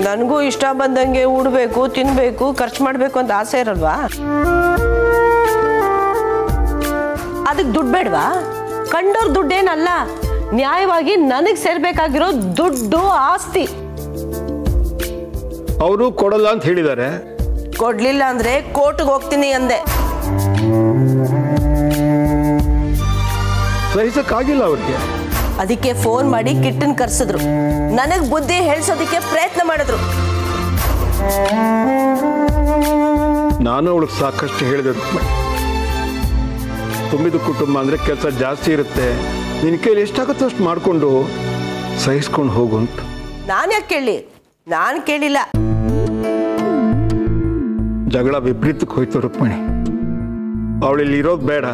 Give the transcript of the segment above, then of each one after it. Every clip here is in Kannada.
ನನಗೂ ಇಷ್ಟ ಬಂದಂಗೆ ಉಡಬೇಕು ತಿನ್ನಬೇಕು ಖರ್ಚು ಮಾಡಬೇಕು ಅಂತ ಆಸೆ ಇರಲ್ವಾ? ಅದಕ್ಕೆ ದುಡ್ಡು ಬೇಡವಾ? ಕಂಡೋರ್ ದುಡ್ಡೇನಲ್ಲ, ನ್ಯಾಯವಾಗಿ ನನಗೆ ಸೇರ್ಬೇಕಾಗಿರೋ ದುಡ್ಡು ಆಸ್ತಿ. ಅವರು ಕೊಡಲ್ಲ ಅಂತ ಹೇಳಿದ್ದಾರೆ. ಕೊಡ್ಲಿಲ್ಲ ಅಂದ್ರೆ ಕೋರ್ಟ್ಗೆ ಹೋಗ್ತೀನಿ ಅಂದೆ. ಸಹಿಸಕ್ಕಾಗಿಲ್ಲ ಅವ್ರಿಗೆ. ಅದಕ್ಕೆ ಫೋನ್ ಮಾಡಿ ಕಿಟ್ಟನ್ ಕರ್ಸಿದ್ರು. ನನಗ್ ಬುದ್ಧಿ ಹೇಳ್ಸೋದಕ್ಕೆ ಪ್ರಯತ್ನ ಮಾಡಿದ್ರು. ನಾನು ಅವಳಿಗೆ ಸಾಕಷ್ಟು ಹೇಳಿದೆ, ತುಂಬಿದ ಕುಟುಂಬ ಅಂದ್ರೆ ಕೆಲಸ ಜಾಸ್ತಿ ಇರುತ್ತೆ, ನಿನ್ನ ಕೈಲಿ ಎಷ್ಟಾಗುತ್ತೋ ಅಷ್ಟು ಮಾಡಿಕೊಂಡು ಸಹಿಸ್ಕೊಂಡು ಹೋಗು ಅಂತ. ನಾನು ಯಾಕೆ ಕೇಳಿ? ನಾನು ಕೇಳಿಲ್ಲ. ಜಗಳ ವಿಪರೀತಕ್ಕೆ ಹೋಯ್ತು ರುಕ್ಮಿಣಿ. ಅವಳಿಲ್ಲಿ ಇರೋದು ಬೇಡ,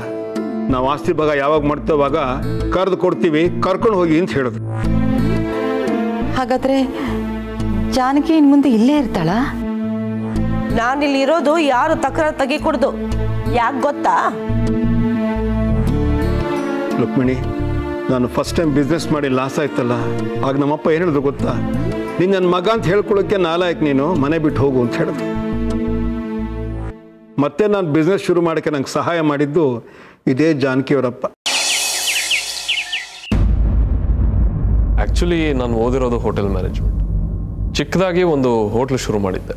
ನಾವು ಆಸ್ತಿ ಭಾಗ ಯಾವಾಗ ಮಾಡ್ತೇವಾಗ ಕರೆದು ಕೊಡ್ತೀವಿ, ಕರ್ಕೊಂಡು ಹೋಗಿ ಅಂತ ಹೇಳಿದ್ರು. ಹಾಗಾದ್ರೆ ಜಾನಕಿ ಇನ್ ಮುಂದೆ ಇಲ್ಲೇ ಇರ್ತಾಳ? ನಾನಿಲ್ಲಿ ಇರೋದು ಯಾರು ತಕರಾರು ತೆಗಿಕೊಡ್ದು. ಯಾಕೆ ಗೊತ್ತಾ? ರುಕ್ಮಿಣಿ, ನಾನು ಫಸ್ಟ್ ಟೈಮ್ ಬಿಸ್ನೆಸ್ ಮಾಡಿ ಲಾಸ್ ಆಯ್ತಲ್ಲ, ಆಗ ನಮ್ಮಪ್ಪ ಏನು ಹೇಳಿದ್ರು ಗೊತ್ತಾ? ನೀನು ನನ್ನ ಮಗ ಅಂತ ಹೇಳ್ಕೊಳ್ಳೋಕ್ಕೆ ನಾಲಾಯಕ್, ನೀನು ಮನೆ ಬಿಟ್ಟು ಹೋಗು ಅಂತ ಹೇಳಿದ್ರು. ಮತ್ತೆ ನಾನು ಬಿಸ್ನೆಸ್ ಶುರು ಮಾಡೋಕ್ಕೆ ನಂಗೆ ಸಹಾಯ ಮಾಡಿದ್ದು ಇದೇ ಜಾನಕಿಯವರಪ್ಪ. ಆ್ಯಕ್ಚುಲಿ ನಾನು ಓದಿರೋದು ಹೋಟೆಲ್ ಮ್ಯಾನೇಜ್ಮೆಂಟ್. ಚಿಕ್ಕದಾಗಿ ಒಂದು ಹೋಟ್ಲು ಶುರು ಮಾಡಿದ್ದೆ.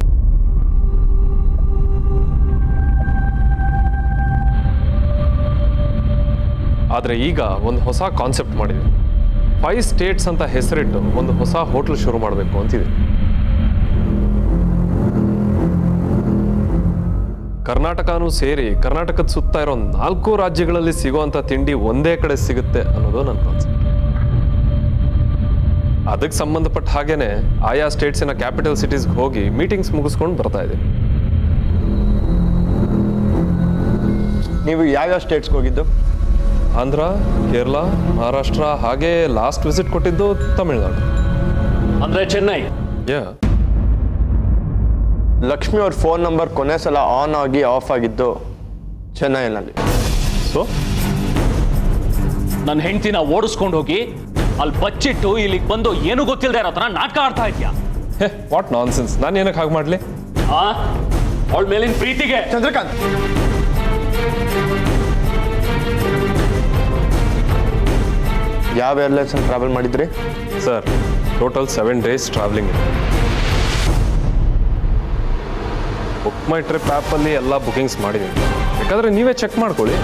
ಆದರೆ ಈಗ ಒಂದು ಹೊಸ ಕಾನ್ಸೆಪ್ಟ್ ಮಾಡಿದೆ. 5 ಸ್ಟೇಟ್ಸ್ ಅಂತ ಹೆಸರಿಟ್ಟು ಒಂದು ಹೊಸ ಹೋಟ್ಲು ಶುರು ಮಾಡಬೇಕು ಅಂತಿದೆ. ಕರ್ನಾಟಕನೂ ಸೇರಿ ಕರ್ನಾಟಕದ ಸುತ್ತ ಇರೋ 4 ರಾಜ್ಯಗಳಲ್ಲಿ ಸಿಗೋವಂಥ ತಿಂಡಿ ಒಂದೇ ಕಡೆ ಸಿಗುತ್ತೆ ಅನ್ನೋದು ನನ್ನ ಕಾನ್ಸೆಪ್ಟ್. ಅದಕ್ಕೆ ಸಂಬಂಧಪಟ್ಟ ಹಾಗೇನೆ ಆಯಾ ಸ್ಟೇಟ್ಸಿನ ಕ್ಯಾಪಿಟಲ್ ಸಿಟೀಸ್ಗೆ ಹೋಗಿ ಮೀಟಿಂಗ್ಸ್ ಮುಗಿಸ್ಕೊಂಡು ಬರ್ತಾ ಇದ್ದೀನಿ. ನೀವು ಯಾವ್ಯಾವ ಸ್ಟೇಟ್ಸ್ಗೆ ಹೋಗಿದ್ದು? ಆಂಧ್ರ, ಕೇರಳ, ಮಹಾರಾಷ್ಟ್ರ, ಹಾಗೆ ಲಾಸ್ಟ್ ವಿಸಿಟ್ ಕೊಟ್ಟಿದ್ದು ತಮಿಳ್ನಾಡು. ಅಂದರೆ ಚೆನ್ನೈ. ಲಕ್ಷ್ಮಿ ಅವ್ರ ಫೋನ್ ನಂಬರ್ ಕೊನೆ ಸಲ ಆನ್ ಆಗಿ ಆಫ್ ಆಗಿದ್ದು ಚೆನ್ನೈನಲ್ಲಿ. ಸೊ ನನ್ನ ಹೆಂಡತಿನ ಓಡಿಸ್ಕೊಂಡು ಹೋಗಿ ಅಲ್ಲಿ ಬಚ್ಚಿಟ್ಟು ಇಲ್ಲಿಗೆ ಬಂದು ಏನು ಗೊತ್ತಿಲ್ಲದೆ ಇರೋ ಥರ ನಾಟಕ ಆಡ್ತಾ ಇದೆಯಾ? What nonsense. ನಾನು ಏನಕ್ಕೆ ಹಾಗೆ ಮಾಡಲಿ? ಅವಳ ಮೇಲಿನ ಪ್ರೀತಿಗೆ. ಚಂದ್ರಕಾಂತ್, ಯಾವ ಏರ್ಲೈನ್ಸ್ ಟ್ರಾವೆಲ್ ಮಾಡಿದ್ರಿ ಸರ್? ಟೋಟಲ್ 7 days ಟ್ರಾವೆಲಿಂಗ್ ಇದೆ. ಬುಕ್ ಮೈ ಟ್ರಿಪ್ ಆ್ಯಪಲ್ಲಿ ಎಲ್ಲ ಬುಕಿಂಗ್ಸ್ ಮಾಡಿದ್ದೀನಿ, ಬೇಕಾದರೆ ನೀವೇ ಚೆಕ್ ಮಾಡ್ಕೊಳ್ಳಿ.